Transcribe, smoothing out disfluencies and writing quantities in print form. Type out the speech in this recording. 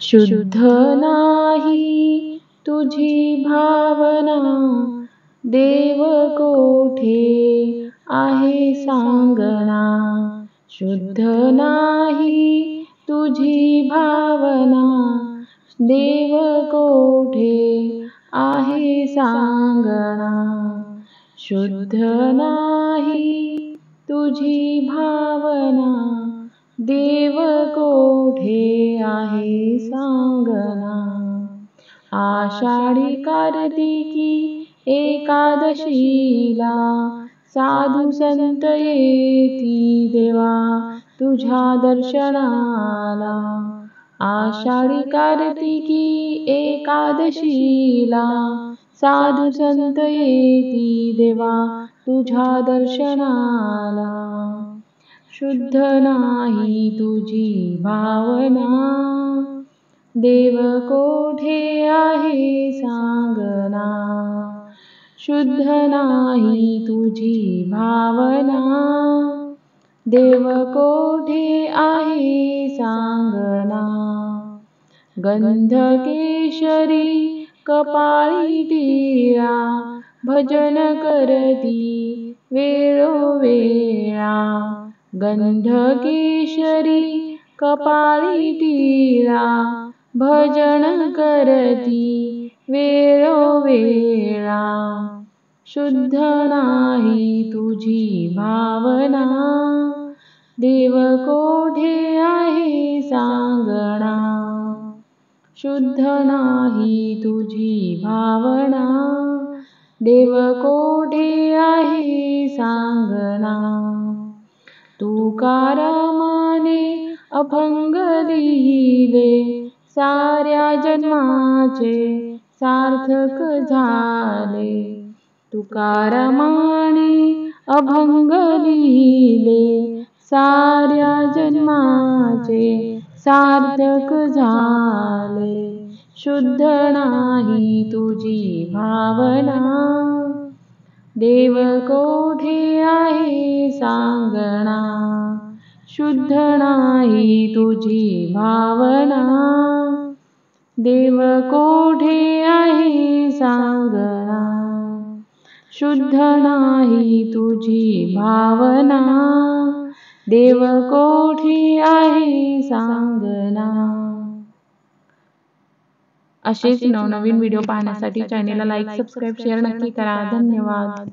शुद्ध नाही तुझी भावना, देव कोठे आहे सांगना. शुद्ध नाही तुझी भावना, देव कोठे आहे सांगना. शुद्ध नाही तुझी भावना, देव कोठे आहे सांगना. आषाढी कार्तिकी एकादशीला साधू संत येती देवा तुझ्या दर्शनाला. आषाढी कार्तिकी एकादशीला साधू संत येती देवा तुझ्या दर्शनाला. शुद्ध नाही तुझी भावना, देव कोठे आहे सांगना. शुद्ध नाही तुझी भावना, देव कोठे आहे सांगना. गंध केशरी कपाळी टिळा, भजन करती वेळोवेळा. गंध केशरी कपाळी टिळा, भजन करती वेळोवेळा. शुद्ध नाही तुझी भावना, देव कोठे आहे सांगना. शुद्ध नाही तुझी भावना, देव कोठे आहे सांगना. तुकारामाने अभंग लिहिले, साऱ्या जन्माचे सार्थक झाले. तुकारामाने अभंग लिहिले, साऱ्या जन्माचे सार्थक झाले. शुद्ध नाही तुझी भावना, देव कोठे आहे सांगना. शुद्ध नाही तुझी भावना, देव कोठे आहे सांगना. शुद्ध नाही तुझी भावना, देव कोठे आहे सांगना. असेच नवनवीन व्हिडिओ पाहण्यासाठी चॅनेलला लाईक, सबस्क्राईब, शेअर नक्की करा. धन्यवाद.